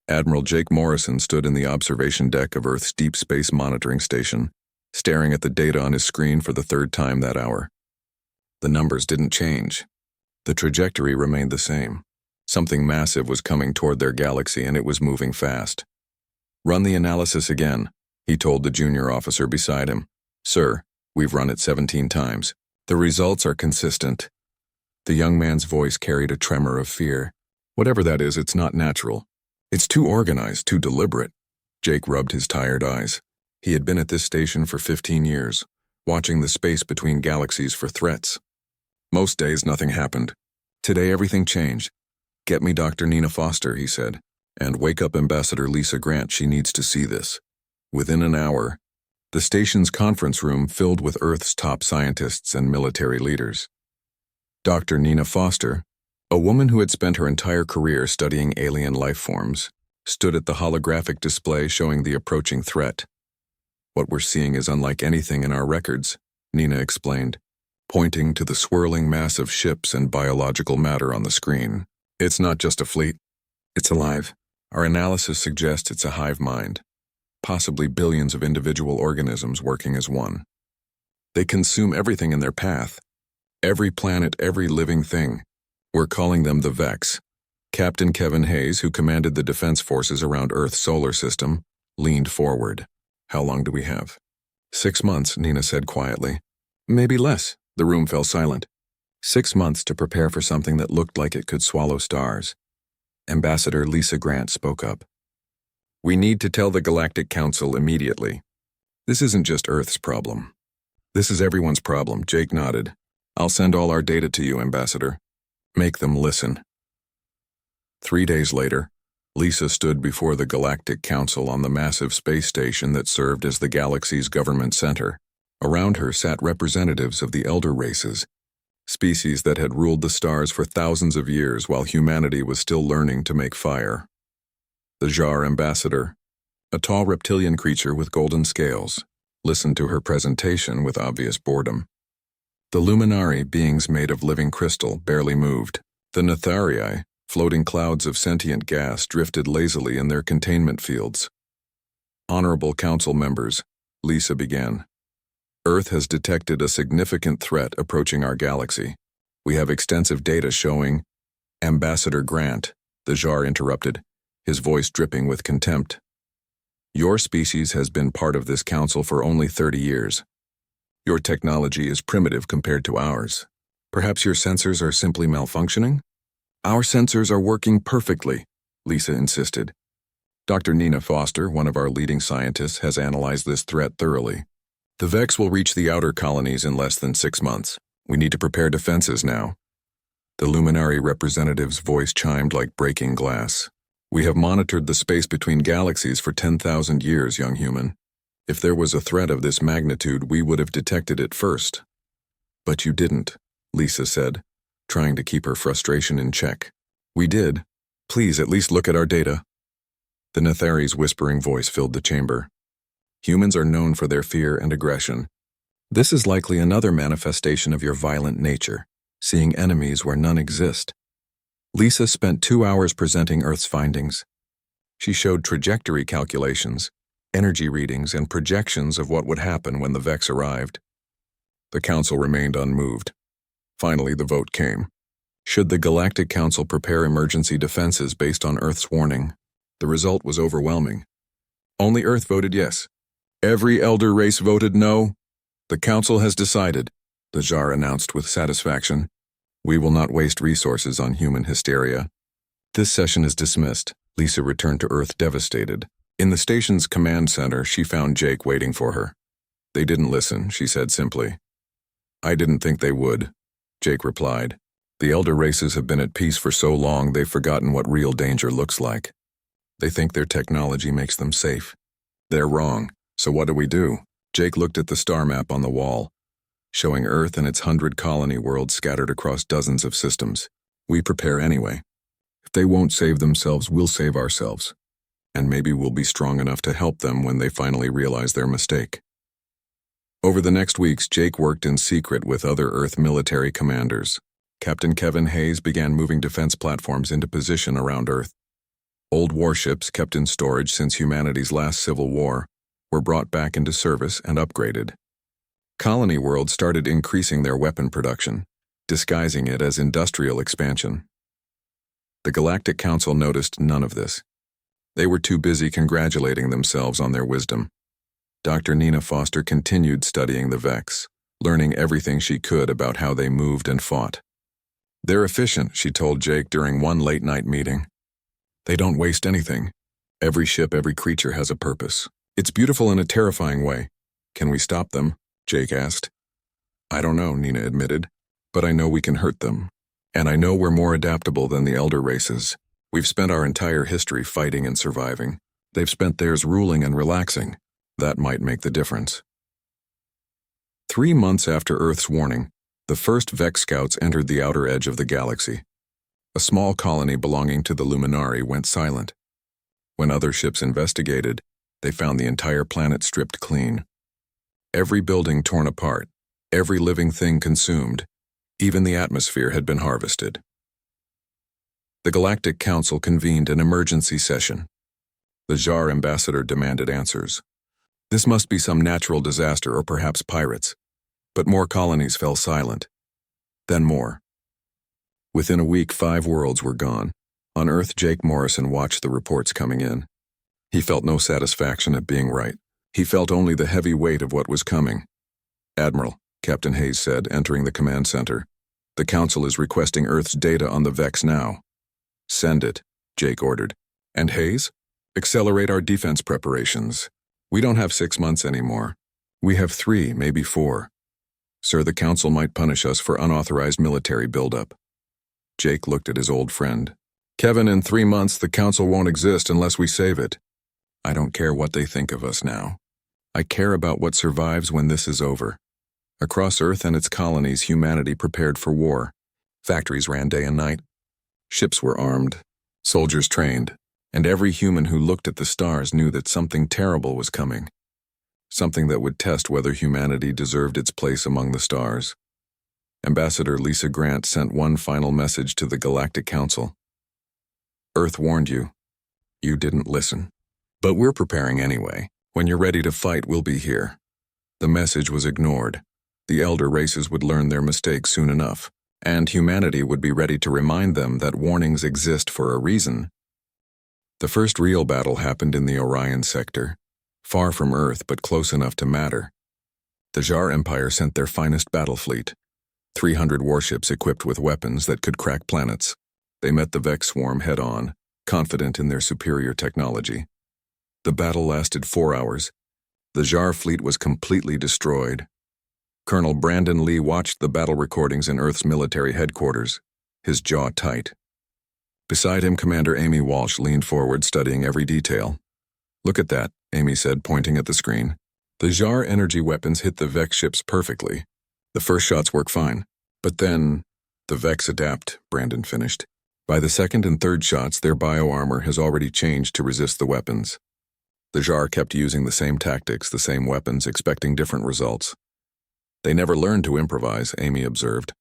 Admiral Jake Morrison stood in the observation deck of Earth's Deep Space Monitoring Station, staring at the data on his screen for the third time that hour. The numbers didn't change. The trajectory remained the same. Something massive was coming toward their galaxy, and it was moving fast. "Run the analysis again," he told the junior officer beside him. "Sir, we've run it 17 times. The results are consistent." The young man's voice carried a tremor of fear. "Whatever that is, it's not natural. It's too organized, too deliberate." Jake rubbed his tired eyes. He had been at this station for 15 years, watching the space between galaxies for threats. Most days, nothing happened. Today, everything changed. "Get me Dr. Nina Foster," he said, "and wake up Ambassador Lisa Grant. She needs to see this." Within an hour, the station's conference room filled with Earth's top scientists and military leaders. Dr. Nina Foster, a woman who had spent her entire career studying alien life forms, stood at the holographic display showing the approaching threat. "What we're seeing is unlike anything in our records," Nina explained, pointing to the swirling mass of ships and biological matter on the screen. "It's not just a fleet. It's alive. Our analysis suggests it's a hive mind, possibly billions of individual organisms working as one. They consume everything in their path. Every planet, every living thing. We're calling them the Vex." Captain Kevin Hayes, who commanded the defense forces around Earth's solar system, leaned forward. "How long do we have?" 6 months, Nina said quietly. "Maybe less." The room fell silent. 6 months to prepare for something that looked like it could swallow stars. Ambassador Lisa Grant spoke up. "We need to tell the Galactic Council immediately. This isn't just Earth's problem. This is everyone's problem." Jake nodded. "I'll send all our data to you, Ambassador. Make them listen." 3 days later, Lisa stood before the Galactic Council on the massive space station that served as the galaxy's government center. Around her sat representatives of the elder races, species that had ruled the stars for thousands of years while humanity was still learning to make fire. The Jar Ambassador, a tall reptilian creature with golden scales, listened to her presentation with obvious boredom. The Luminari, beings made of living crystal, barely moved. The Netharii, floating clouds of sentient gas, drifted lazily in their containment fields. "Honorable Council members," Lisa began, "Earth has detected a significant threat approaching our galaxy. We have extensive data showing—" "Ambassador Grant," the Jar interrupted, his voice dripping with contempt. "Your species has been part of this council for only 30 years. Your technology is primitive compared to ours. Perhaps your sensors are simply malfunctioning?" "Our sensors are working perfectly," Lisa insisted. "Dr. Nina Foster, one of our leading scientists, has analyzed this threat thoroughly. The Vex will reach the outer colonies in less than 6 months. We need to prepare defenses now." The Luminary representative's voice chimed like breaking glass. "We have monitored the space between galaxies for 10,000 years, young human. If there was a threat of this magnitude, we would have detected it first." "But you didn't," Lisa said, trying to keep her frustration in check. "We did. Please at least look at our data." The Nethari's whispering voice filled the chamber. "Humans are known for their fear and aggression. This is likely another manifestation of your violent nature, seeing enemies where none exist." Lisa spent 2 hours presenting Earth's findings. She showed trajectory calculations, energy readings, and projections of what would happen when the Vex arrived. The Council remained unmoved. Finally, the vote came. Should the Galactic Council prepare emergency defenses based on Earth's warning? The result was overwhelming. Only Earth voted yes. Every elder race voted no. "The Council has decided," the Jar announced with satisfaction. "We will not waste resources on human hysteria." "This session is dismissed." Lisa returned to Earth devastated. In the station's command center, she found Jake waiting for her. "They didn't listen," she said simply. "I didn't think they would," Jake replied. "The elder races have been at peace for so long they've forgotten what real danger looks like. They think their technology makes them safe. They're wrong. So what do?" Jake looked at the star map on the wall, showing Earth and its 100 colony worlds scattered across dozens of systems. "We prepare anyway. If they won't save themselves, we'll save ourselves. And maybe we'll be strong enough to help them when they finally realize their mistake." Over the next weeks, Jake worked in secret with other Earth military commanders. Captain Kevin Hayes began moving defense platforms into position around Earth. Old warships kept in storage since humanity's last civil war were brought back into service and upgraded. Colony worlds started increasing their weapon production, disguising it as industrial expansion. The Galactic Council noticed none of this. They were too busy congratulating themselves on their wisdom. Dr. Nina Foster continued studying the Vex, learning everything she could about how they moved and fought. "They're efficient," she told Jake during one late-night meeting. "They don't waste anything. Every ship, every creature has a purpose. It's beautiful in a terrifying way. Can we stop them?" Jake asked. "I don't know," Nina admitted, "but I know we can hurt them. And I know we're more adaptable than the elder races. We've spent our entire history fighting and surviving. They've spent theirs ruling and relaxing. That might make the difference." 3 months after Earth's warning, the first Vex scouts entered the outer edge of the galaxy. A small colony belonging to the Luminari went silent. When other ships investigated, they found the entire planet stripped clean. Every building torn apart, every living thing consumed, even the atmosphere had been harvested. The Galactic Council convened an emergency session. The Jar ambassador demanded answers. This must be some natural disaster or perhaps pirates. But more colonies fell silent. Then more. Within a week, 5 worlds were gone. On Earth, Jake Morrison watched the reports coming in. He felt no satisfaction at being right. He felt only the heavy weight of what was coming. "Admiral," Captain Hayes said, entering the command center, "the Council is requesting Earth's data on the Vex now." "Send it," Jake ordered. "And Hayes? Accelerate our defense preparations. We don't have 6 months anymore. We have 3, maybe 4. Sir, the Council might punish us for unauthorized military buildup." Jake looked at his old friend. "Kevin, in 3 months, the Council won't exist unless we save it. I don't care what they think of us now. I care about what survives when this is over." Across Earth and its colonies, humanity prepared for war. Factories ran day and night. Ships were armed, soldiers trained, and every human who looked at the stars knew that something terrible was coming. Something that would test whether humanity deserved its place among the stars. Ambassador Lisa Grant sent one final message to the Galactic Council. "Earth warned you. You didn't listen. But we're preparing anyway. When you're ready to fight, we'll be here." The message was ignored. The elder races would learn their mistakes soon enough, and humanity would be ready to remind them that warnings exist for a reason. The first real battle happened in the Orion sector, far from Earth but close enough to matter. The Jar Empire sent their finest battle fleet, 300 warships equipped with weapons that could crack planets. They met the Vex swarm head-on, confident in their superior technology. The battle lasted 4 hours. The Jar fleet was completely destroyed. Colonel Brandon Lee watched the battle recordings in Earth's military headquarters, his jaw tight. Beside him, Commander Amy Walsh leaned forward, studying every detail. "Look at that," Amy said, pointing at the screen. "The Jar energy weapons hit the Vex ships perfectly. The first shots work fine. But then, the Vex adapt," Brandon finished. "By the second and third shots, their bioarmor has already changed to resist the weapons." The Jar kept using the same tactics, the same weapons, expecting different results. "They never learned to improvise," Amy observed.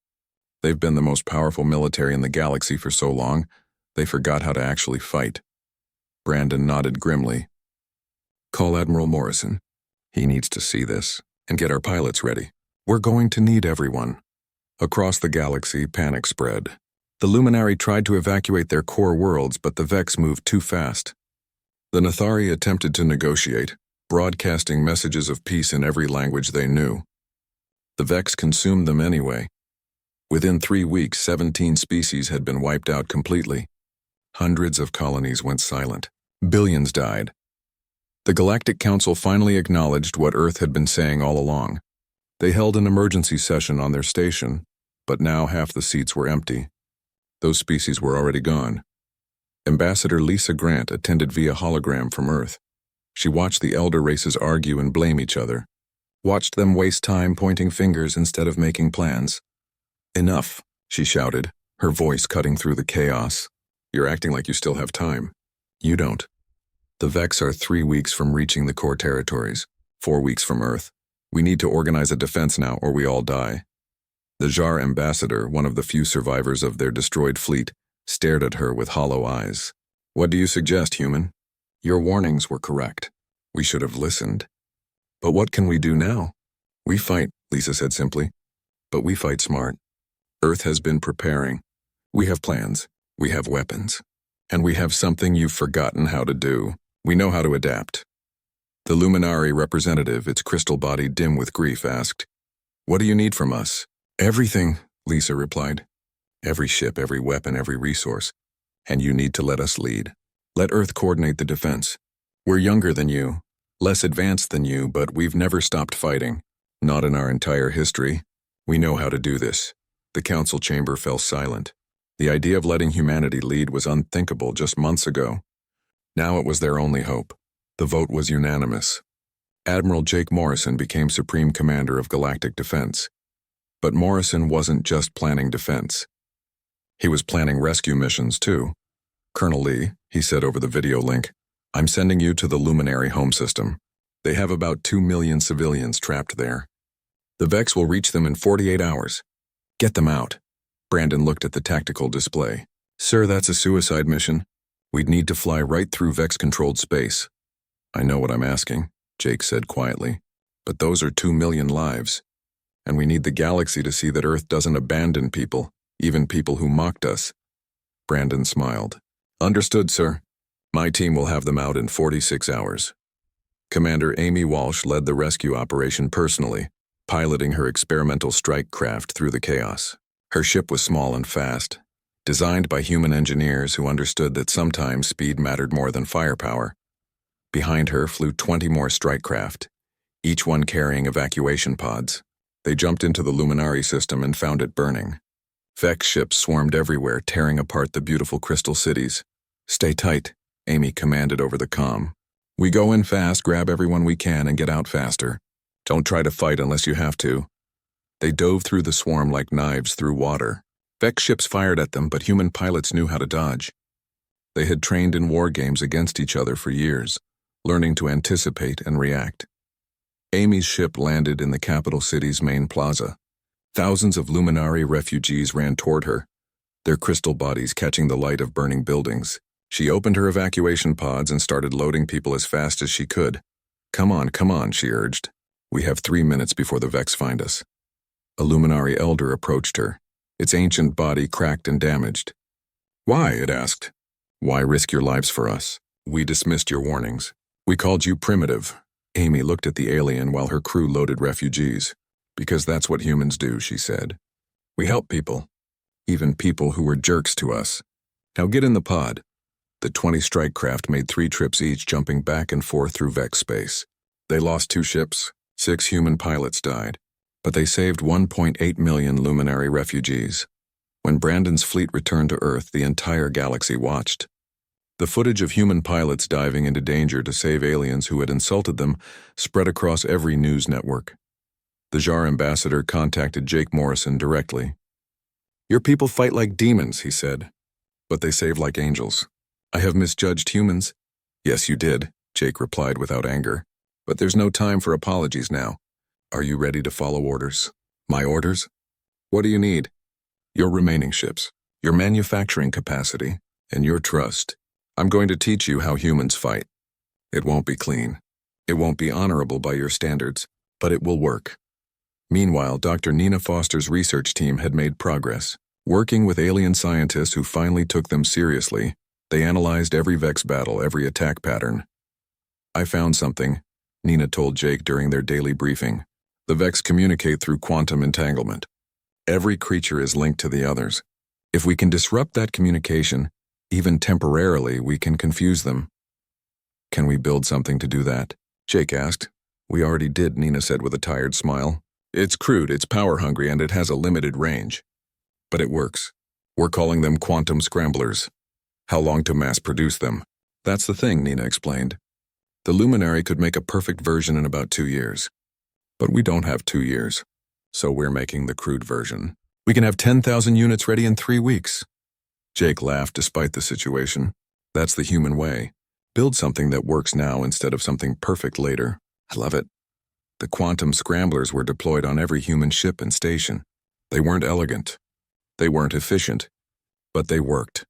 "They've been the most powerful military in the galaxy for so long, they forgot how to actually fight." Brandon nodded grimly. "Call Admiral Morrison. He needs to see this, and get our pilots ready. We're going to need everyone." Across the galaxy, panic spread. The Luminari tried to evacuate their core worlds, but the Vex moved too fast. The Nathari attempted to negotiate, broadcasting messages of peace in every language they knew. The Vex consumed them anyway. Within 3 weeks, 17 species had been wiped out completely. Hundreds of colonies went silent. Billions died. The Galactic Council finally acknowledged what Earth had been saying all along. They held an emergency session on their station, but now half the seats were empty. Those species were already gone. Ambassador Lisa Grant attended via hologram from Earth. She watched the elder races argue and blame each other. Watched them waste time pointing fingers instead of making plans. "Enough," she shouted, her voice cutting through the chaos. "You're acting like you still have time. You don't. The Vex are 3 weeks from reaching the core territories, 4 weeks from Earth. We need to organize a defense now or we all die." The Jar ambassador, one of the few survivors of their destroyed fleet, stared at her with hollow eyes. What do you suggest, human? Your warnings were correct. We should have listened. But what can we do now? We fight, Lisa said simply. But we fight smart. Earth has been preparing. We have plans. We have weapons. And we have something you've forgotten how to do. We know how to adapt. The Luminari representative, its crystal body dim with grief, asked, "What do you need from us?" "Everything," Lisa replied. "Every ship, every weapon, every resource. And you need to let us lead. Let Earth coordinate the defense. We're younger than you, less advanced than you, but we've never stopped fighting. Not in our entire history. We know how to do this." The council chamber fell silent. The idea of letting humanity lead was unthinkable just months ago. Now it was their only hope. The vote was unanimous. Admiral Jake Morrison became Supreme Commander of Galactic Defense. But Morrison wasn't just planning defense. He was planning rescue missions, too. "Colonel Lee," he said over the video link, "I'm sending you to the Luminary home system. They have about 2 million civilians trapped there. The Vex will reach them in 48 hours. Get them out." Brandon looked at the tactical display. "Sir, that's a suicide mission. We'd need to fly right through Vex-controlled space." "I know what I'm asking," Jake said quietly. "But those are 2 million lives. And we need the galaxy to see that Earth doesn't abandon people, even people who mocked us." Brandon smiled. "Understood, sir. My team will have them out in 46 hours." Commander Amy Walsh led the rescue operation personally, piloting her experimental strike craft through the chaos. Her ship was small and fast, designed by human engineers who understood that sometimes speed mattered more than firepower. Behind her flew 20 more strike craft, each one carrying evacuation pods. They jumped into the Luminari system and found it burning. Vex ships swarmed everywhere, tearing apart the beautiful crystal cities. "Stay tight," Amy commanded over the comm. "We go in fast, grab everyone we can, and get out faster. Don't try to fight unless you have to." They dove through the swarm like knives through water. Vex ships fired at them, but human pilots knew how to dodge. They had trained in war games against each other for years, learning to anticipate and react. Amy's ship landed in the capital city's main plaza. Thousands of Luminari refugees ran toward her, their crystal bodies catching the light of burning buildings. She opened her evacuation pods and started loading people as fast as she could. Come on," she urged. "We have 3 minutes before the Vex find us." A Luminari elder approached her, its ancient body cracked and damaged. "Why?" it asked. "Why risk your lives for us? We dismissed your warnings. We called you primitive." Amy looked at the alien while her crew loaded refugees. "Because that's what humans do," she said. "We help people, even people who were jerks to us. Now get in the pod." The 20 strike craft made 3 trips each, jumping back and forth through Vex space. They lost 2 ships, 6 human pilots died, but they saved 1.8 million Luminari refugees. When Brandon's fleet returned to Earth, the entire galaxy watched. The footage of human pilots diving into danger to save aliens who had insulted them spread across every news network. The Jar ambassador contacted Jake Morrison directly. "Your people fight like demons," he said, "but they save like angels. I have misjudged humans." "Yes, you did," Jake replied without anger. "But there's no time for apologies now. Are you ready to follow orders?" "My orders? What do you need?" "Your remaining ships, your manufacturing capacity, and your trust. I'm going to teach you how humans fight. It won't be clean. It won't be honorable by your standards, but it will work." Meanwhile, Dr. Nina Foster's research team had made progress. Working with alien scientists who finally took them seriously, they analyzed every Vex battle, every attack pattern. "I found something," Nina told Jake during their daily briefing. "The Vex communicate through quantum entanglement. Every creature is linked to the others. If we can disrupt that communication, even temporarily, we can confuse them." "Can we build something to do that?" Jake asked. "We already did," Nina said with a tired smile. "It's crude, it's power-hungry, and it has a limited range. But it works. We're calling them quantum scramblers. How long to mass-produce them?" "That's the thing," Nina explained. "The Luminary could make a perfect version in about 2 years. But we don't have 2 years. So we're making the crude version. We can have 10,000 units ready in 3 weeks." Jake laughed despite the situation. "That's the human way. Build something that works now instead of something perfect later." "I love it." The quantum scramblers were deployed on every human ship and station. They weren't elegant. They weren't efficient. But they worked.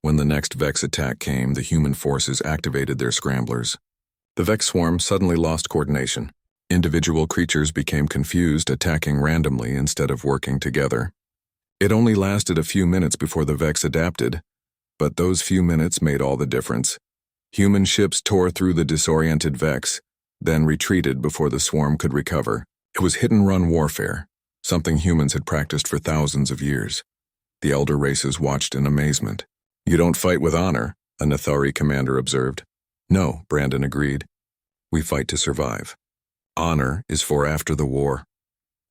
When the next Vex attack came, the human forces activated their scramblers. The Vex swarm suddenly lost coordination. Individual creatures became confused, attacking randomly instead of working together. It only lasted a few minutes before the Vex adapted, but those few minutes made all the difference. Human ships tore through the disoriented Vex, then retreated before the swarm could recover. It was hit-and-run warfare, something humans had practiced for thousands of years. The elder races watched in amazement. "You don't fight with honor," a Nathari commander observed. "No," Brandon agreed. "We fight to survive. Honor is for after the war."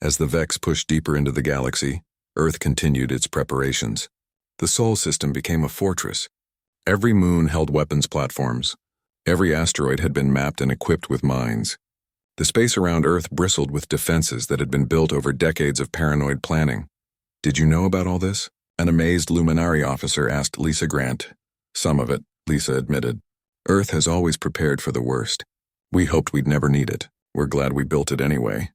As the Vex pushed deeper into the galaxy, Earth continued its preparations. The Sol system became a fortress. Every moon held weapons platforms. Every asteroid had been mapped and equipped with mines. The space around Earth bristled with defenses that had been built over decades of paranoid planning. "Did you know about all this?" An amazed Luminari officer asked Lisa Grant. "Some of it," Lisa admitted. "Earth has always prepared for the worst. We hoped we'd never need it. We're glad we built it anyway."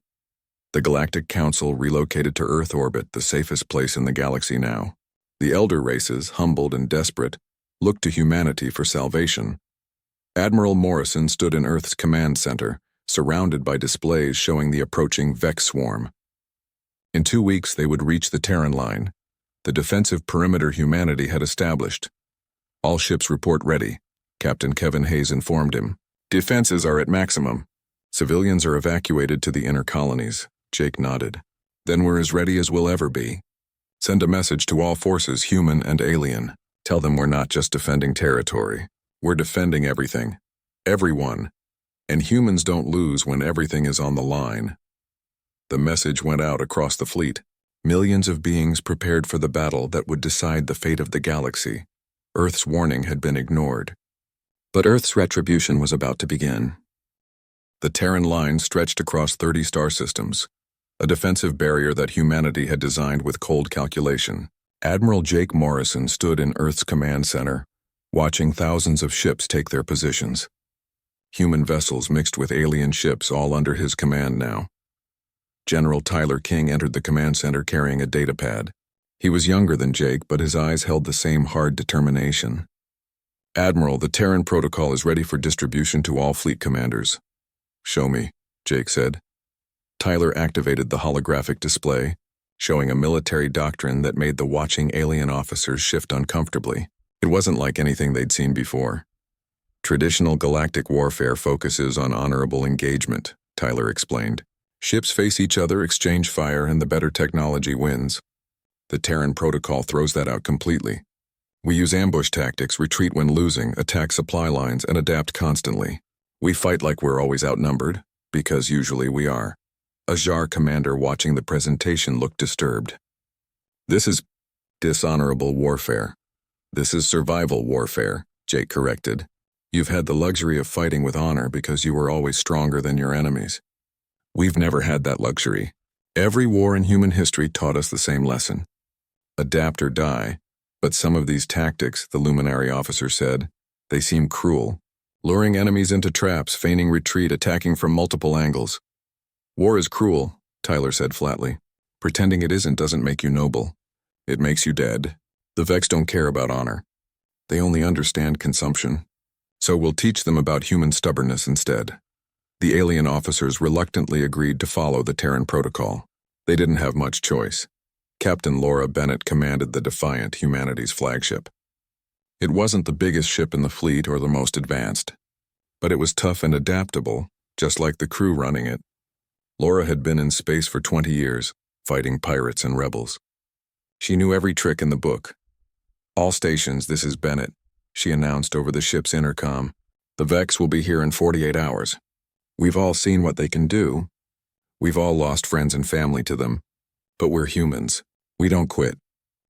The Galactic Council relocated to Earth orbit, the safest place in the galaxy now. The elder races, humbled and desperate, looked to humanity for salvation. Admiral Morrison stood in Earth's command center, surrounded by displays showing the approaching Vex swarm. In 2 weeks they would reach the Terran line, the defensive perimeter humanity had established. "All ships report ready," Captain Kevin Hayes informed him. "Defenses are at maximum. Civilians are evacuated to the inner colonies." Jake nodded. "Then we're as ready as we'll ever be. Send a message to all forces, human and alien. Tell them we're not just defending territory. We're defending everything. Everyone. And humans don't lose when everything is on the line." The message went out across the fleet. Millions of beings prepared for the battle that would decide the fate of the galaxy. Earth's warning had been ignored. But Earth's retribution was about to begin. The Terran line stretched across 30 star systems, a defensive barrier that humanity had designed with cold calculation. Admiral Jake Morrison stood in Earth's command center, watching thousands of ships take their positions. Human vessels mixed with alien ships, all under his command now. General Tyler King entered the command center carrying a datapad. He was younger than Jake, but his eyes held the same hard determination. "Admiral, the Terran protocol is ready for distribution to all fleet commanders." "Show me," Jake said. Tyler activated the holographic display, showing a military doctrine that made the watching alien officers shift uncomfortably. It wasn't like anything they'd seen before. "Traditional galactic warfare focuses on honorable engagement," Tyler explained. "Ships face each other, exchange fire, and the better technology wins. The Terran protocol throws that out completely. We use ambush tactics, retreat when losing, attack supply lines, and adapt constantly. We fight like we're always outnumbered, because usually we are." A Jar commander watching the presentation looked disturbed. "This is dishonorable warfare. This is survival warfare," Jake corrected. "You've had the luxury of fighting with honor because you were always stronger than your enemies. We've never had that luxury. Every war in human history taught us the same lesson. Adapt or die. But some of these tactics," the Luminary officer said, "they seem cruel. Luring enemies into traps, feigning retreat, attacking from multiple angles." "War is cruel," Tyler said flatly. "Pretending it isn't doesn't make you noble. It makes you dead. The Vex don't care about honor. They only understand consumption. So we'll teach them about human stubbornness instead." The alien officers reluctantly agreed to follow the Terran protocol. They didn't have much choice. Captain Laura Bennett commanded the Defiant, humanity's flagship. It wasn't the biggest ship in the fleet or the most advanced, but it was tough and adaptable, just like the crew running it. Laura had been in space for 20 years, fighting pirates and rebels. She knew every trick in the book. "All stations, this is Bennett," she announced over the ship's intercom. "The Vex will be here in 48 hours. We've all seen what they can do. We've all lost friends and family to them. But we're humans. We don't quit.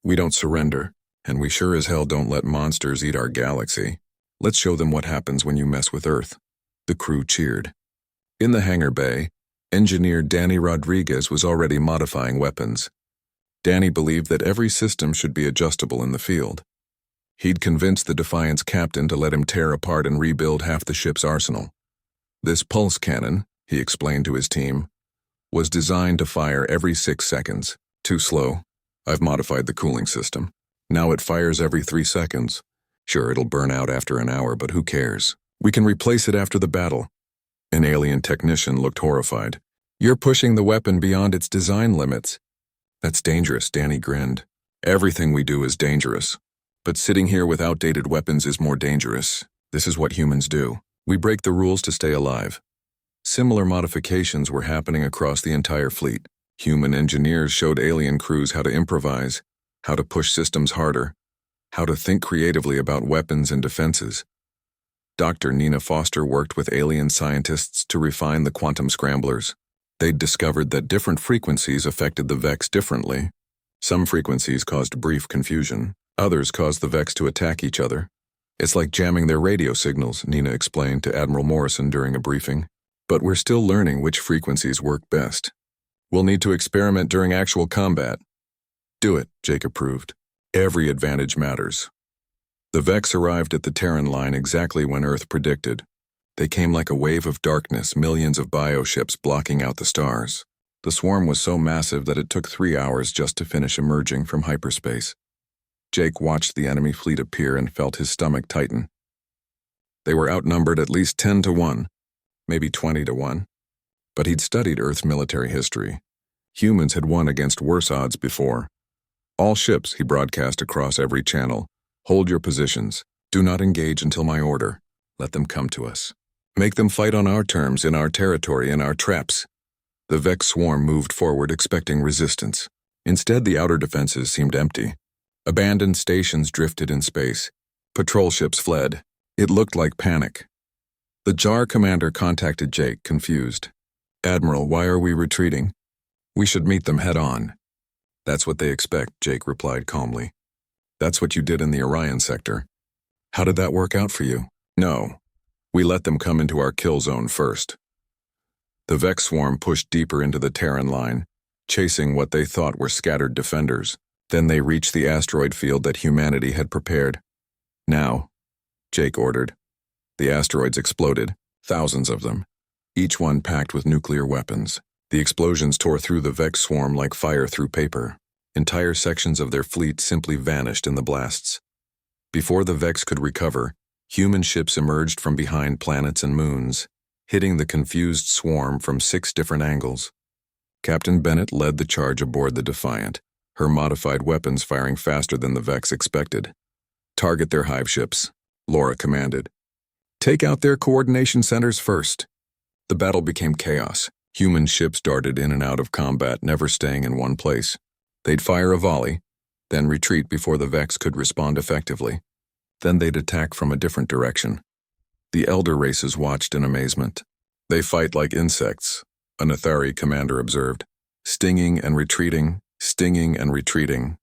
We don't surrender. And we sure as hell don't let monsters eat our galaxy. Let's show them what happens when you mess with Earth." The crew cheered. In the hangar bay, engineer Danny Rodriguez was already modifying weapons. Danny believed that every system should be adjustable in the field. He'd convinced the Defiant's captain to let him tear apart and rebuild half the ship's arsenal. "This pulse cannon," he explained to his team, "was designed to fire every 6 seconds. Too slow. I've modified the cooling system. Now it fires every 3 seconds. Sure, it'll burn out after an hour, but who cares? We can replace it after the battle. An alien technician looked horrified. You're pushing the weapon beyond its design limits. That's dangerous, Danny grinned. Everything we do is dangerous. But sitting here with outdated weapons is more dangerous. This is what humans do. We break the rules to stay alive. Similar modifications were happening across the entire fleet. Human engineers showed alien crews how to improvise, how to push systems harder, how to think creatively about weapons and defenses. Dr. Nina Foster worked with alien scientists to refine the quantum scramblers. They'd discovered that different frequencies affected the Vex differently. Some frequencies caused brief confusion. Others caused the Vex to attack each other. It's like jamming their radio signals, Nina explained to Admiral Morrison during a briefing. But we're still learning which frequencies work best. We'll need to experiment during actual combat. Do it, Jake approved. Every advantage matters. The Vex arrived at the Terran line exactly when Earth predicted. They came like a wave of darkness, millions of bioships blocking out the stars. The swarm was so massive that it took 3 hours just to finish emerging from hyperspace. Jake watched the enemy fleet appear and felt his stomach tighten. They were outnumbered at least 10 to 1, maybe 20 to 1. But he'd studied Earth's military history. Humans had won against worse odds before. All ships, he broadcast across every channel. Hold your positions. Do not engage until my order. Let them come to us. Make them fight on our terms, in our territory, in our traps. The Vex swarm moved forward expecting resistance. Instead, the outer defenses seemed empty. Abandoned stations drifted in space. Patrol ships fled. It looked like panic. The JAR commander contacted Jake, confused. Admiral, why are we retreating? We should meet them head on. That's what they expect, Jake replied calmly. That's what you did in the Orion sector. How did that work out for you? No. We let them come into our kill zone first. The Vex swarm pushed deeper into the Terran line, chasing what they thought were scattered defenders. Then they reached the asteroid field that humanity had prepared. Now, Jake ordered. The asteroids exploded, thousands of them, each one packed with nuclear weapons. The explosions tore through the Vex swarm like fire through paper. Entire sections of their fleet simply vanished in the blasts. Before the Vex could recover, human ships emerged from behind planets and moons, hitting the confused swarm from 6 different angles. Captain Bennett led the charge aboard the Defiant, her modified weapons firing faster than the Vex expected. Target their hive ships, Laura commanded. Take out their coordination centers first. The battle became chaos. Human ships darted in and out of combat, never staying in one place. They'd fire a volley, then retreat before the Vex could respond effectively. Then they'd attack from a different direction. The elder races watched in amazement. They fight like insects, a Nathari commander observed. Stinging and retreating, stinging and retreating.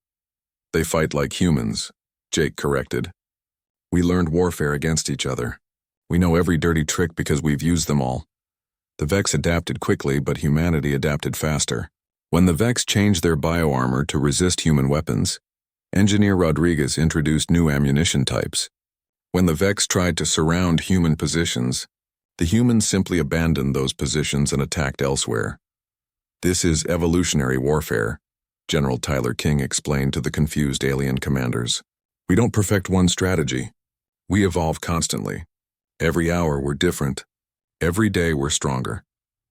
They fight like humans, Jake corrected. We learned warfare against each other. We know every dirty trick because we've used them all. The Vex adapted quickly, but humanity adapted faster. When the Vex changed their bioarmor to resist human weapons, Engineer Rodriguez introduced new ammunition types. When the Vex tried to surround human positions, the humans simply abandoned those positions and attacked elsewhere. This is evolutionary warfare, General Tyler King explained to the confused alien commanders. We don't perfect one strategy. We evolve constantly. Every hour we're different. Every day we're stronger.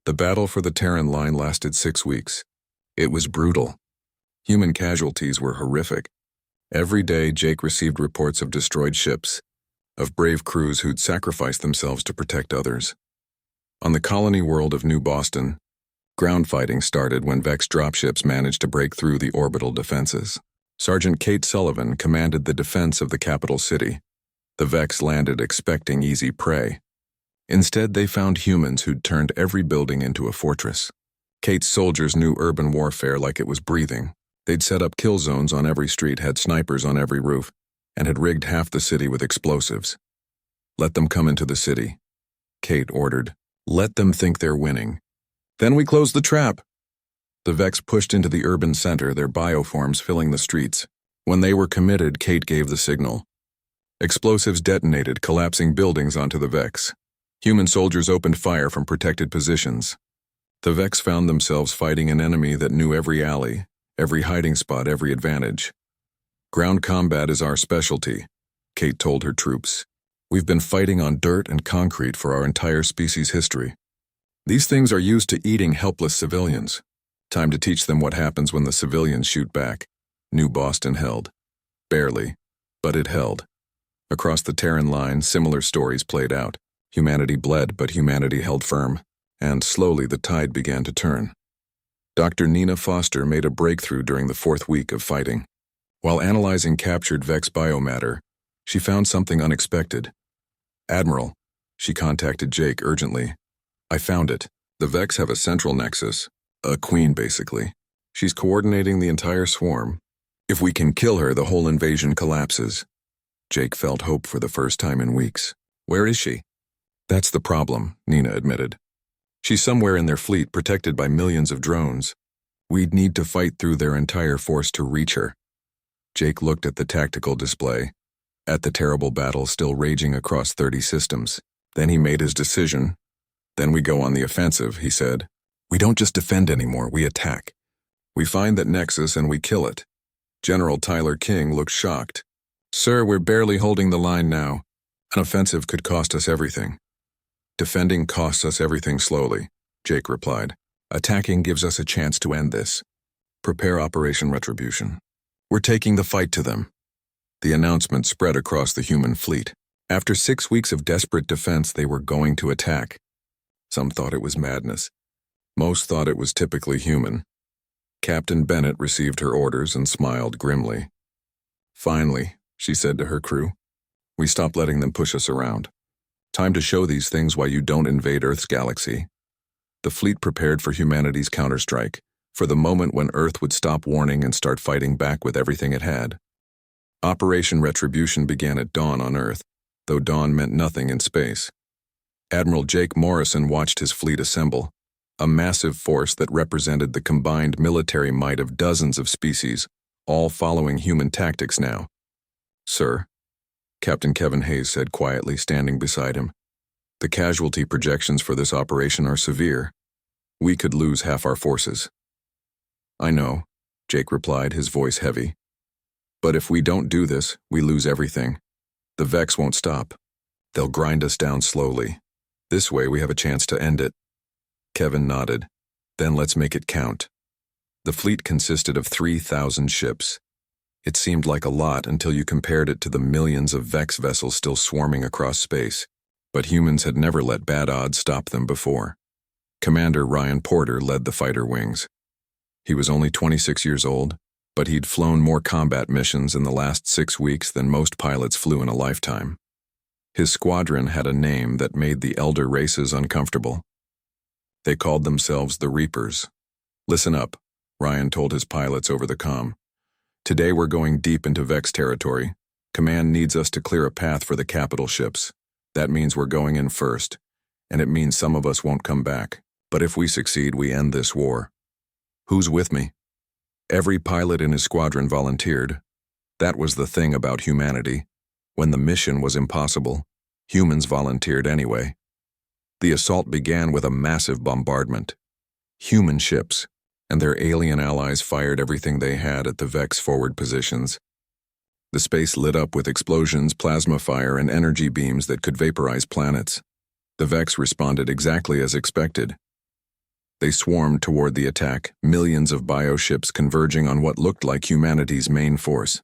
The battle for the Terran line lasted 6 weeks. It was brutal. Human casualties were horrific. Every day Jake received reports of destroyed ships, of brave crews who'd sacrificed themselves to protect others. On the colony world of New Boston, ground fighting started when Vex dropships managed to break through the orbital defenses. Sergeant Kate Sullivan commanded the defense of the capital city. The Vex landed expecting easy prey. Instead, they found humans who'd turned every building into a fortress. Kate's soldiers knew urban warfare like it was breathing. They'd set up kill zones on every street, had snipers on every roof, and had rigged half the city with explosives. Let them come into the city, Kate ordered. Let them think they're winning. Then we close the trap. The Vex pushed into the urban center, their bioforms filling the streets. When they were committed, Kate gave the signal. Explosives detonated, collapsing buildings onto the Vex. Human soldiers opened fire from protected positions. The Vex found themselves fighting an enemy that knew every alley, every hiding spot, every advantage. Ground combat is our specialty, Kate told her troops. "We've been fighting on dirt and concrete for our entire species' history. These things are used to eating helpless civilians. Time to teach them what happens when the civilians shoot back." New Boston held. Barely, but it held. Across the Terran line, similar stories played out. Humanity bled, but humanity held firm, and slowly the tide began to turn. Dr. Nina Foster made a breakthrough during the 4th week of fighting. While analyzing captured Vex biomatter, she found something unexpected. "Admiral," she contacted Jake urgently. "I found it. The Vex have a central nexus, a queen basically. She's coordinating the entire swarm. If we can kill her, the whole invasion collapses." Jake felt hope for the first time in weeks. "Where is she?" "That's the problem," Nina admitted. "She's somewhere in their fleet, protected by millions of drones. We'd need to fight through their entire force to reach her." Jake looked at the tactical display, at the terrible battle still raging across 30 systems. Then he made his decision. "Then we go on the offensive," he said. "We don't just defend anymore, we attack. We find that nexus and we kill it." General Tyler King looked shocked. "Sir, we're barely holding the line now. An offensive could cost us everything." "Defending costs us everything slowly," Jake replied. "Attacking gives us a chance to end this. Prepare Operation Retribution. We're taking the fight to them." The announcement spread across the human fleet. After 6 weeks of desperate defense, they were going to attack. Some thought it was madness. Most thought it was typically human. Captain Bennett received her orders and smiled grimly. "Finally," she said to her crew, "we stop letting them push us around. Time to show these things why you don't invade Earth's galaxy." The fleet prepared for humanity's counterstrike, for the moment when Earth would stop warning and start fighting back with everything it had. Operation Retribution began at dawn on Earth, though dawn meant nothing in space. Admiral Jake Morrison watched his fleet assemble, a massive force that represented the combined military might of dozens of species, all following human tactics now. "Sir," Captain Kevin Hayes said quietly, standing beside him, "the casualty projections for this operation are severe. We could lose half our forces." "I know," Jake replied, his voice heavy. "But if we don't do this, we lose everything. The Vex won't stop. They'll grind us down slowly. This way we have a chance to end it." Kevin nodded. "Then let's make it count." The fleet consisted of 3,000 ships. It seemed like a lot until you compared it to the millions of Vex vessels still swarming across space. But humans had never let bad odds stop them before. Commander Ryan Porter led the fighter wings. He was only 26 years old, but he'd flown more combat missions in the last 6 weeks than most pilots flew in a lifetime. His squadron had a name that made the elder races uncomfortable. They called themselves the Reapers. "Listen up," Ryan told his pilots over the comm. "Today we're going deep into Vex territory. Command needs us to clear a path for the capital ships. That means we're going in first, and it means some of us won't come back. But if we succeed, we end this war." "Who's with me?" Every pilot in his squadron volunteered. That was the thing about humanity. When the mission was impossible, humans volunteered anyway. The assault began with a massive bombardment. Human ships and their alien allies fired everything they had at the Vex forward positions. The space lit up with explosions, plasma fire, and energy beams that could vaporize planets. The Vex responded exactly as expected. They swarmed toward the attack, millions of bioships converging on what looked like humanity's main force.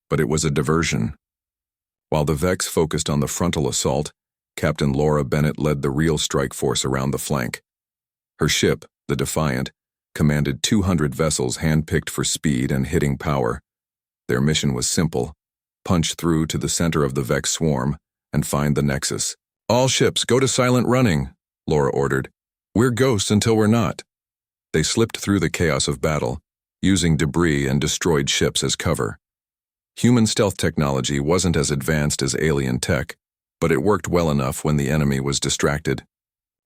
But it was a diversion. While the Vex focused on the frontal assault, Captain Laura Bennett led the real strike force around the flank. Her ship, the Defiant, commanded 200 vessels handpicked for speed and hitting power. Their mission was simple: punch through to the center of the Vex swarm and find the Nexus. "All ships, go to silent running," Laura ordered. "We're ghosts until we're not." They slipped through the chaos of battle, using debris and destroyed ships as cover. Human stealth technology wasn't as advanced as alien tech, but it worked well enough when the enemy was distracted.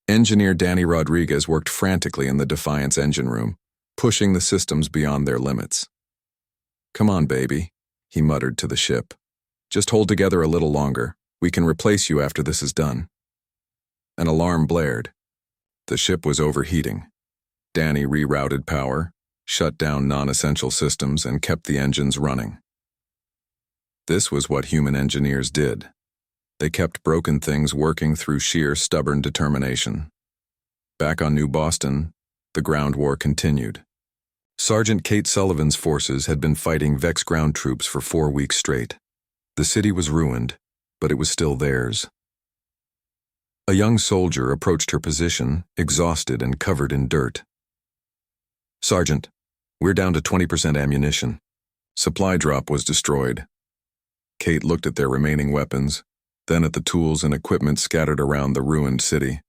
Engineer Danny Rodriguez worked frantically in the Defiant's engine room, pushing the systems beyond their limits. "Come on, baby," he muttered to the ship. "Just hold together a little longer. We can replace you after this is done." An alarm blared. The ship was overheating. Danny rerouted power, shut down non-essential systems, and kept the engines running. This was what human engineers did. They kept broken things working through sheer stubborn determination. Back on New Boston, the ground war continued. Sergeant Kate Sullivan's forces had been fighting Vex ground troops for 4 weeks straight. The city was ruined, but it was still theirs. A young soldier approached her position, exhausted and covered in dirt. "Sergeant, we're down to 20% ammunition. Supply drop was destroyed." Kate looked at their remaining weapons, then at the tools and equipment scattered around the ruined city.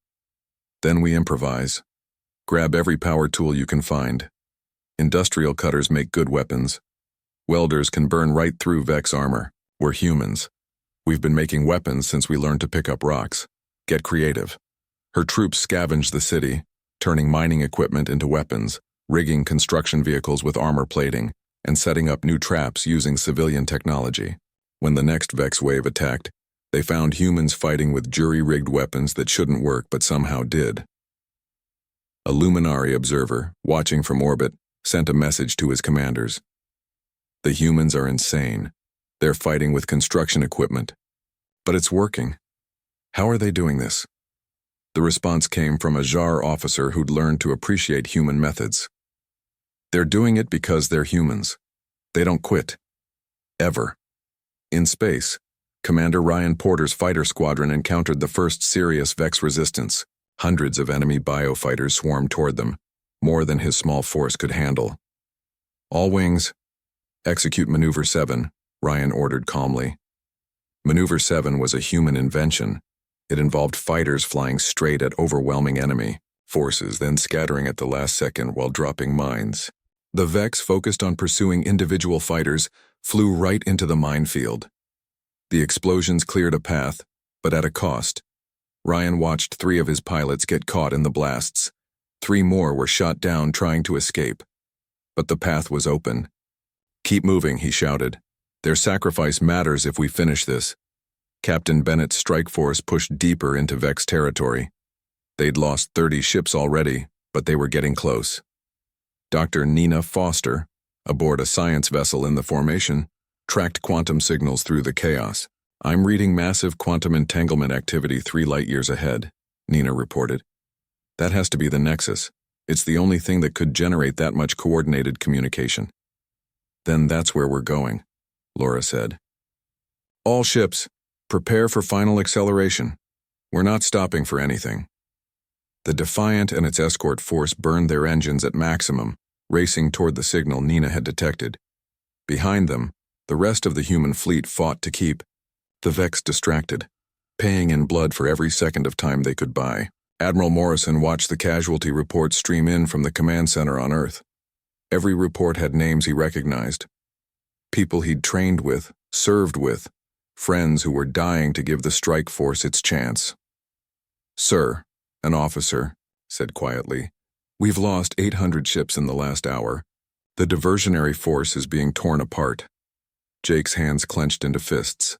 "Then we improvise. Grab every power tool you can find. Industrial cutters make good weapons. Welders can burn right through Vex armor. We're humans. We've been making weapons since we learned to pick up rocks. Get creative." Her troops scavenged the city, turning mining equipment into weapons, rigging construction vehicles with armor plating, and setting up new traps using civilian technology. When the next Vex wave attacked, they found humans fighting with jury-rigged weapons that shouldn't work but somehow did. A Luminari observer, watching from orbit, sent a message to his commanders. "The humans are insane. They're fighting with construction equipment. But it's working. How are they doing this?" The response came from a JAR officer who'd learned to appreciate human methods. "They're doing it because they're humans. They don't quit. Ever." In space, Commander Ryan Porter's fighter squadron encountered the first serious Vex resistance. Hundreds of enemy biofighters swarmed toward them, more than his small force could handle. "All wings, execute Maneuver 7, Ryan ordered calmly. Maneuver 7 was a human invention. It involved fighters flying straight at overwhelming enemy forces, then scattering at the last second while dropping mines. The Vex, focused on pursuing individual fighters, flew right into the minefield. The explosions cleared a path, but at a cost. Ryan watched 3 of his pilots get caught in the blasts. 3 more were shot down trying to escape. But the path was open. "Keep moving," he shouted. "Their sacrifice matters if we finish this." Captain Bennett's strike force pushed deeper into Vex territory. They'd lost 30 ships already, but they were getting close. Dr. Nina Foster, aboard a science vessel in the formation, tracked quantum signals through the chaos. "I'm reading massive quantum entanglement activity 3 light-years ahead," Nina reported. "That has to be the Nexus. It's the only thing that could generate that much coordinated communication." "Then that's where we're going," Laura said. "All ships, prepare for final acceleration. We're not stopping for anything." The Defiant and its escort force burned their engines at maximum, racing toward the signal Nina had detected. Behind them, the rest of the human fleet fought to keep the Vex distracted, paying in blood for every second of time they could buy. Admiral Morrison watched the casualty reports stream in from the command center on Earth. Every report had names he recognized. People he'd trained with, served with, friends who were dying to give the strike force its chance. "Sir," an officer said quietly, "we've lost 800 ships in the last hour. The diversionary force is being torn apart." Jake's hands clenched into fists.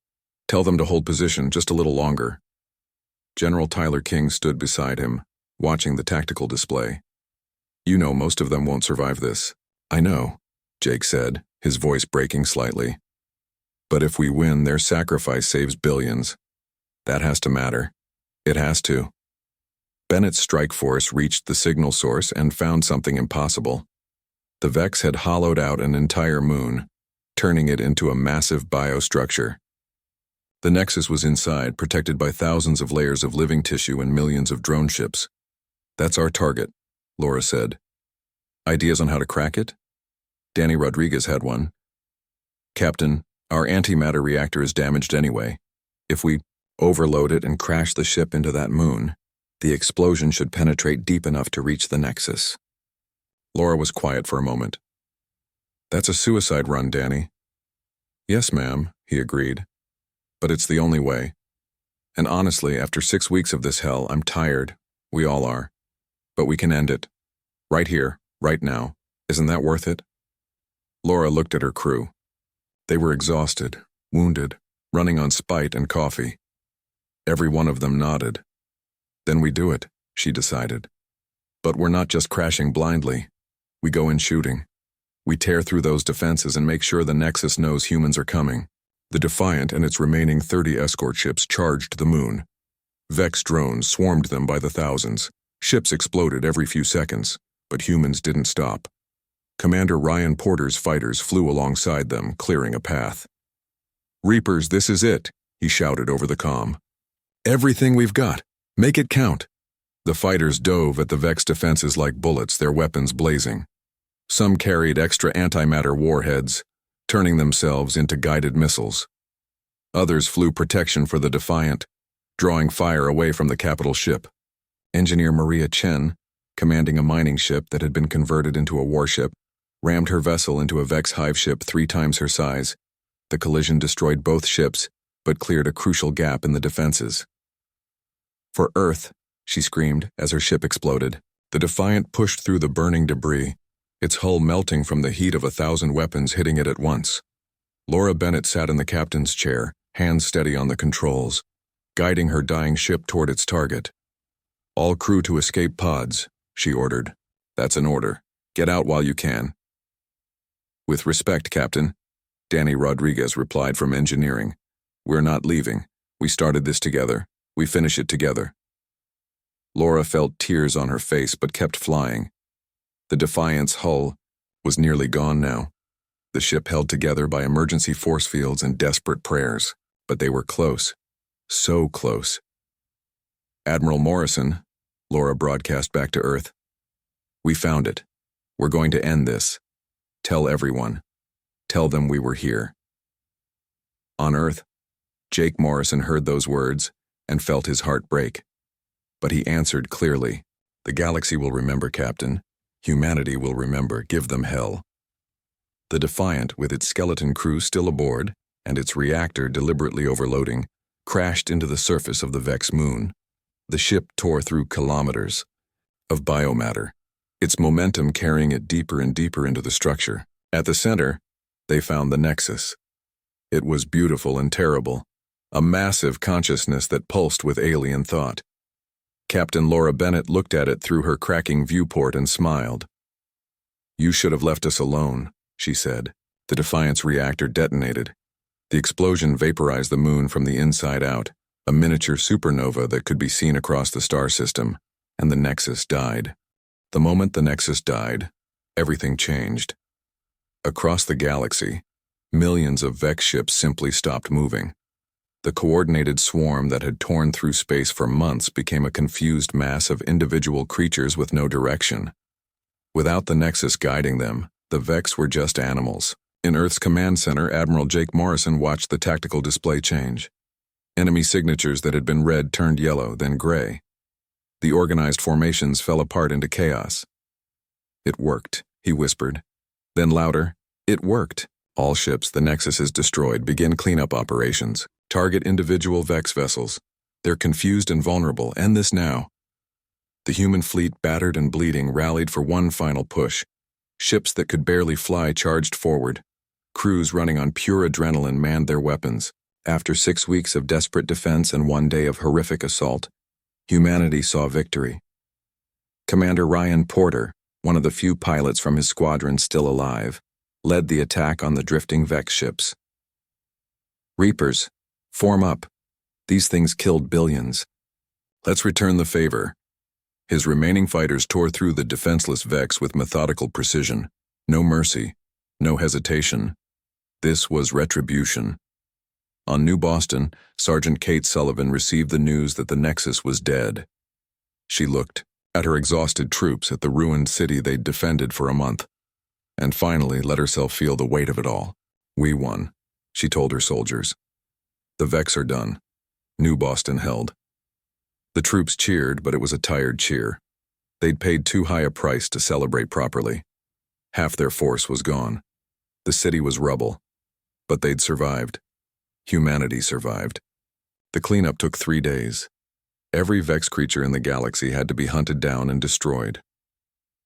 "Tell them to hold position just a little longer." General Tyler King stood beside him, watching the tactical display. "You know most of them won't survive this." "I know," Jake said, his voice breaking slightly. "But if we win, their sacrifice saves billions. That has to matter. It has to." Bennett's strike force reached the signal source and found something impossible. The Vex had hollowed out an entire moon, turning it into a massive biostructure. The Nexus was inside, protected by thousands of layers of living tissue and millions of drone ships. "That's our target," Laura said. "Ideas on how to crack it?" Danny Rodriguez had one. "Captain, our antimatter reactor is damaged anyway. If we overload it and crash the ship into that moon, the explosion should penetrate deep enough to reach the Nexus." Laura was quiet for a moment. "That's a suicide run, Danny." "Yes, ma'am," he agreed. "But it's the only way. And honestly, after 6 weeks of this hell, I'm tired. We all are. But we can end it. Right here, right now. Isn't that worth it?" Laura looked at her crew. They were exhausted, wounded, running on spite and coffee. Every one of them nodded. "Then we do it," she decided. "But we're not just crashing blindly. We go in shooting. We tear through those defenses and make sure the Nexus knows humans are coming. The Defiant and its remaining 30 escort ships charged the moon. Vex drones swarmed them by the thousands. Ships exploded every few seconds, but humans didn't stop. Commander Ryan Porter's fighters flew alongside them, clearing a path. "Reapers, this is it," he shouted over the comm. "Everything we've got. Make it count." The fighters dove at the Vex defenses like bullets, their weapons blazing. Some carried extra antimatter warheads, turning themselves into guided missiles. Others flew protection for the Defiant, drawing fire away from the capital ship. Engineer Maria Chen, commanding a mining ship that had been converted into a warship, rammed her vessel into a Vex hive ship 3 times her size. The collision destroyed both ships, but cleared a crucial gap in the defenses. "For Earth," she screamed as her ship exploded. The Defiant pushed through the burning debris, its hull melting from the heat of 1,000 weapons hitting it at once. Laura Bennett sat in the captain's chair, hands steady on the controls, guiding her dying ship toward its target. "All crew to escape pods," she ordered. "That's an order. Get out while you can." "With respect, Captain," Danny Rodriguez replied from engineering. "We're not leaving. We started this together. We finish it together." Laura felt tears on her face but kept flying. The Defiant's hull was nearly gone now. The ship held together by emergency force fields and desperate prayers, but they were close. So close. "Admiral Morrison," Laura broadcast back to Earth. "We found it. We're going to end this. Tell everyone. Tell them we were here." On Earth, Jake Morrison heard those words and felt his heart break. But he answered clearly, "The galaxy will remember, Captain. Humanity will remember. Give them hell." The Defiant, with its skeleton crew still aboard and its reactor deliberately overloading, crashed into the surface of the Vex moon. The ship tore through kilometers of biomatter, its momentum carrying it deeper and deeper into the structure. At the center, they found the Nexus. It was beautiful and terrible, a massive consciousness that pulsed with alien thought. Captain Laura Bennett looked at it through her cracking viewport and smiled. "You should have left us alone," she said. The Defiant's reactor detonated. The explosion vaporized the moon from the inside out, a miniature supernova that could be seen across the star system, and the Nexus died. The moment the Nexus died, everything changed. Across the galaxy, millions of Vex ships simply stopped moving. The coordinated swarm that had torn through space for months became a confused mass of individual creatures with no direction. Without the Nexus guiding them, the Vex were just animals. In Earth's command center, Admiral Jake Morrison watched the tactical display change. Enemy signatures that had been red turned yellow, then gray. The organized formations fell apart into chaos. "It worked," he whispered. Then louder, "It worked. All ships the Nexus is destroyed begin cleanup operations. Target individual Vex vessels. They're confused and vulnerable. End this now." The human fleet, battered and bleeding, rallied for one final push. Ships that could barely fly charged forward. Crews running on pure adrenaline manned their weapons. After 6 weeks of desperate defense and 1 day of horrific assault, humanity saw victory. Commander Ryan Porter, one of the few pilots from his squadron still alive, led the attack on the drifting Vex ships. "Reapers, form up. These things killed billions. Let's return the favor." His remaining fighters tore through the defenseless Vex with methodical precision. No mercy, no hesitation. This was Retribution. On New Boston, Sergeant Kate Sullivan received the news that the Nexus was dead. She looked at her exhausted troops at the ruined city they'd defended for a month, and finally let herself feel the weight of it all. "We won," she told her soldiers. "The Vex are done. New Boston held." The troops cheered, but it was a tired cheer. They'd paid too high a price to celebrate properly. Half their force was gone. The city was rubble. But they'd survived. Humanity survived. The cleanup took 3 days. Every Vex creature in the galaxy had to be hunted down and destroyed.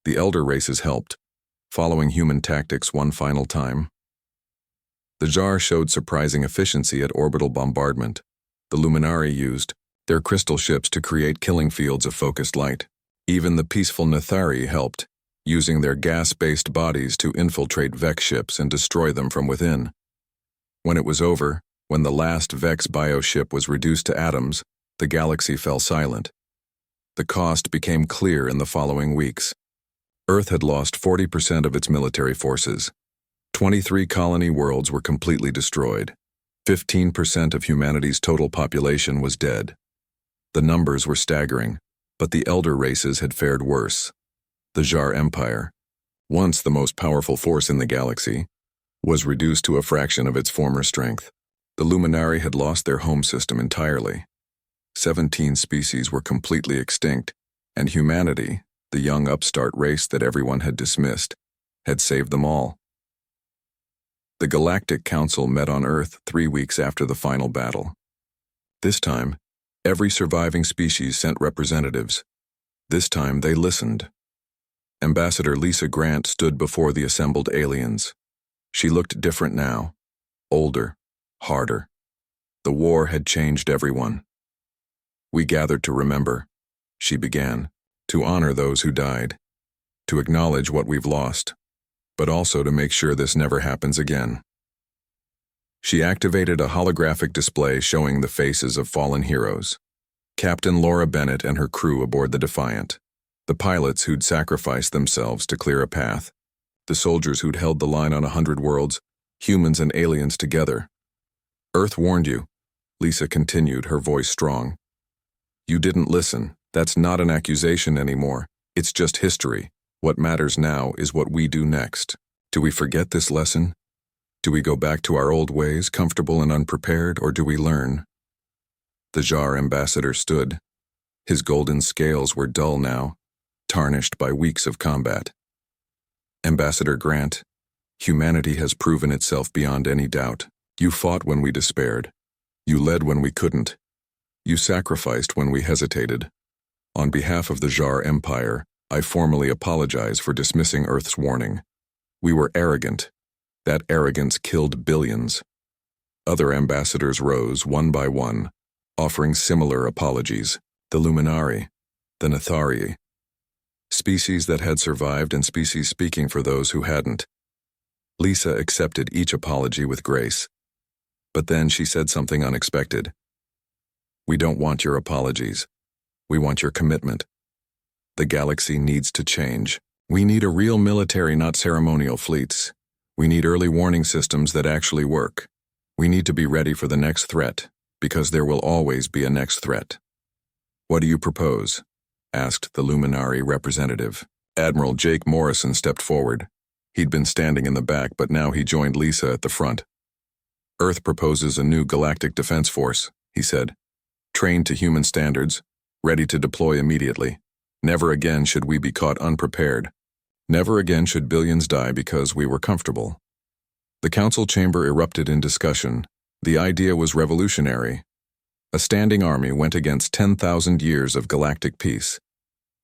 The elder races helped, following human tactics one final time. The Jar showed surprising efficiency at orbital bombardment. The Luminari used their crystal ships to create killing fields of focused light. Even the peaceful Nathari helped, using their gas-based bodies to infiltrate Vex ships and destroy them from within. When it was over, When the last Vex bioship was reduced to atoms, the galaxy fell silent. The cost became clear in the following weeks. Earth had lost 40% of its military forces. 23 colony worlds were completely destroyed. 15% of humanity's total population was dead. The numbers were staggering, but the elder races had fared worse. The Jar Empire, once the most powerful force in the galaxy, was reduced to a fraction of its former strength. The Luminari had lost their home system entirely. 17 species were completely extinct, and humanity, the young upstart race that everyone had dismissed, had saved them all. The Galactic Council met on Earth 3 weeks after the final battle. This time, every surviving species sent representatives. This time they listened. Ambassador Lisa Grant stood before the assembled aliens. She looked different now, older, harder. The war had changed everyone. We gathered to remember, she began, to honor those who died, to acknowledge what we've lost, but also to make sure this never happens again. She activated a holographic display showing the faces of fallen heroes. Captain Laura Bennett and her crew aboard the Defiant, the pilots who'd sacrificed themselves to clear a path, the soldiers who'd held the line on 100 worlds, humans and aliens together. Earth warned you, Lisa continued, her voice strong. You didn't listen. That's not an accusation anymore. It's just history. What matters now is what we do next. Do we forget this lesson? Do we go back to our old ways, comfortable and unprepared, or do we learn? The Jar ambassador stood. His golden scales were dull now, tarnished by weeks of combat. Ambassador Grant, humanity has proven itself beyond any doubt. You fought when we despaired. You led when we couldn't. You sacrificed when we hesitated. On behalf of the Jar Empire, I formally apologize for dismissing Earth's warning. We were arrogant. That arrogance killed billions. Other ambassadors rose one by one, offering similar apologies. The Luminari, the Nathari, species that had survived and species speaking for those who hadn't. Lisa accepted each apology with grace. But then she said something unexpected. We don't want your apologies. We want your commitment. The galaxy needs to change. We need a real military, not ceremonial fleets. We need early warning systems that actually work. We need to be ready for the next threat, because there will always be a next threat. What do you propose? Asked the Luminari representative. Admiral Jake Morrison stepped forward. He'd been standing in the back, but now he joined Lisa at the front. Earth proposes a new galactic defense force, he said. Trained to human standards, ready to deploy immediately. Never again should we be caught unprepared. Never again should billions die because we were comfortable. The council chamber erupted in discussion. The idea was revolutionary. A standing army went against 10,000 years of galactic peace.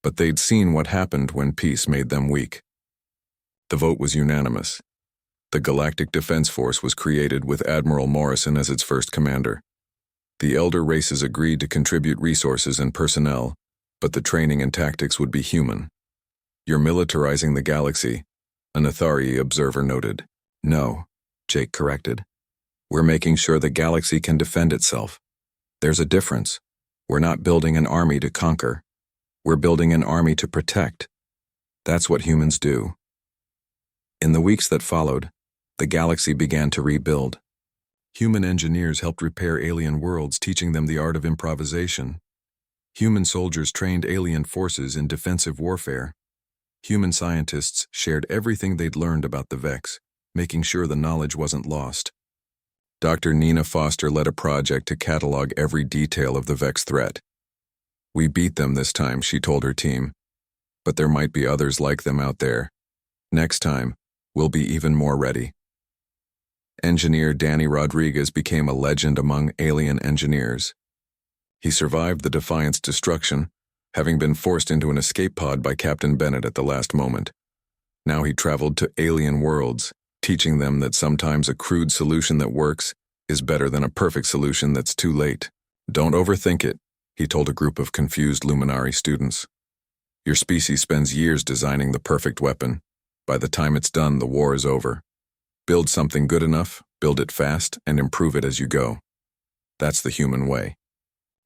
But they'd seen what happened when peace made them weak. The vote was unanimous. The Galactic Defense Force was created with Admiral Morrison as its first commander. The elder races agreed to contribute resources and personnel, but the training and tactics would be human. You're militarizing the galaxy, an Nathari observer noted. No, Jake corrected. We're making sure the galaxy can defend itself. There's a difference. We're not building an army to conquer. We're building an army to protect. That's what humans do. In the weeks that followed, the galaxy began to rebuild. Human engineers helped repair alien worlds, teaching them the art of improvisation. Human soldiers trained alien forces in defensive warfare. Human scientists shared everything they'd learned about the Vex, making sure the knowledge wasn't lost. Dr. Nina Foster led a project to catalog every detail of the Vex threat. We beat them this time, she told her team. But there might be others like them out there. Next time, we'll be even more ready. Engineer Danny Rodriguez became a legend among alien engineers. He survived the Defiant's destruction, having been forced into an escape pod by Captain Bennett at the last moment. Now he traveled to alien worlds, teaching them that sometimes a crude solution that works is better than a perfect solution that's too late. Don't overthink it, he told a group of confused Luminari students. Your species spends years designing the perfect weapon. By the time it's done, the war is over. Build something good enough, build it fast, and improve it as you go. That's the human way.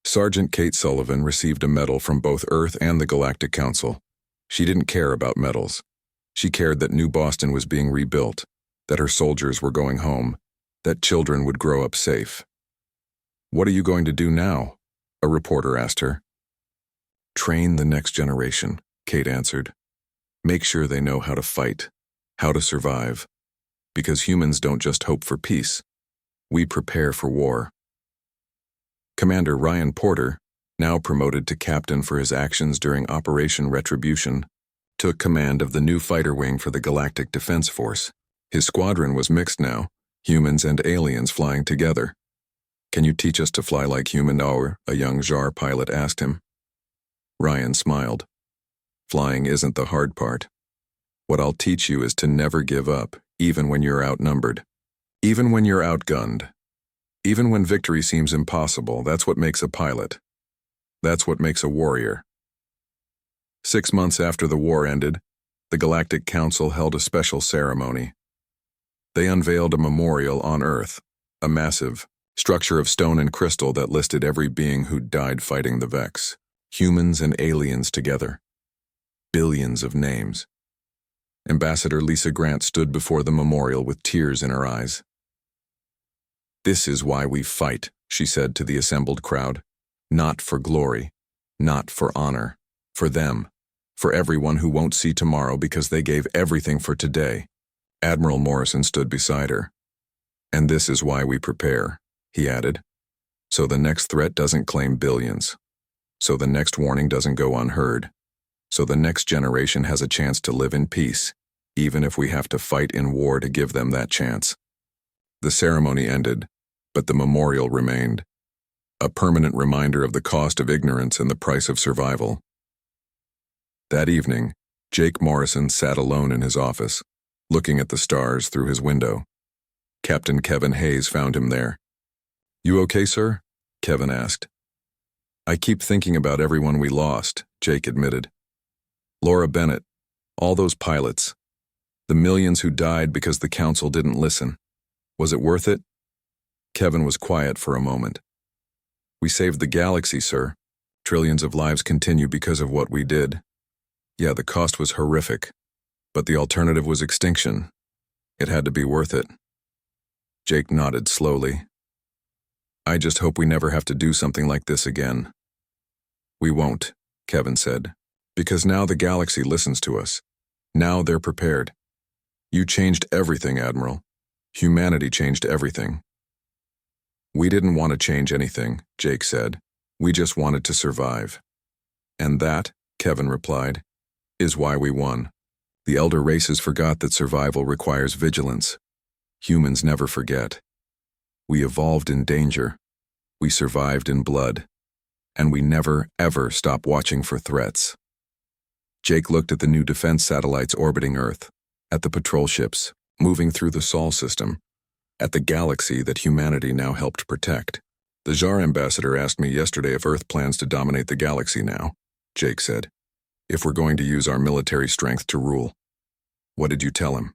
Sergeant Kate Sullivan received a medal from both Earth and the Galactic Council. She didn't care about medals. She cared that New Boston was being rebuilt, that her soldiers were going home, that children would grow up safe. "What are you going to do now?" a reporter asked her. "Train the next generation," Kate answered. "Make sure they know how to fight, how to survive. Because humans don't just hope for peace. We prepare for war." Commander Ryan Porter, now promoted to captain for his actions during Operation Retribution, took command of the new fighter wing for the Galactic Defense Force. His squadron was mixed now, humans and aliens flying together. "Can you teach us to fly like human?" a young JAR pilot asked him. Ryan smiled. "Flying isn't the hard part. What I'll teach you is to never give up, even when you're outnumbered. Even when you're outgunned. Even when victory seems impossible, that's what makes a pilot. That's what makes a warrior." 6 months after the war ended, the Galactic Council held a special ceremony. They unveiled a memorial on Earth, a massive structure of stone and crystal that listed every being who died fighting the Vex, humans and aliens together. Billions of names. Ambassador Lisa Grant stood before the memorial with tears in her eyes. "This is why we fight," she said to the assembled crowd. "Not for glory, not for honor, for them, for everyone who won't see tomorrow because they gave everything for today." Admiral Morrison stood beside her. "And this is why we prepare," he added. "So the next threat doesn't claim billions. So the next warning doesn't go unheard. So the next generation has a chance to live in peace, even if we have to fight in war to give them that chance." The ceremony ended, but the memorial remained, a permanent reminder of the cost of ignorance and the price of survival. That evening, Jake Morrison sat alone in his office, looking at the stars through his window. Captain Kevin Hayes found him there. "You okay, sir?" Kevin asked. "I keep thinking about everyone we lost," Jake admitted. "Laura Bennett, all those pilots, the millions who died because the council didn't listen. Was it worth it?" Kevin was quiet for a moment. "We saved the galaxy, sir. Trillions of lives continue because of what we did. Yeah, the cost was horrific, but the alternative was extinction. It had to be worth it." Jake nodded slowly. "I just hope we never have to do something like this again." "We won't," Kevin said, "because now the galaxy listens to us. Now they're prepared. You changed everything, Admiral. Humanity changed everything." "We didn't want to change anything," Jake said. "We just wanted to survive." "And that," Kevin replied, "is why we won. The elder races forgot that survival requires vigilance. Humans never forget. We evolved in danger. We survived in blood. And we never, ever stop watching for threats." Jake looked at the new defense satellites orbiting Earth, at the patrol ships moving through the Sol system, at the galaxy that humanity now helped protect. "The JAR ambassador asked me yesterday if Earth plans to dominate the galaxy now," Jake said. "If we're going to use our military strength to rule." "What did you tell him?"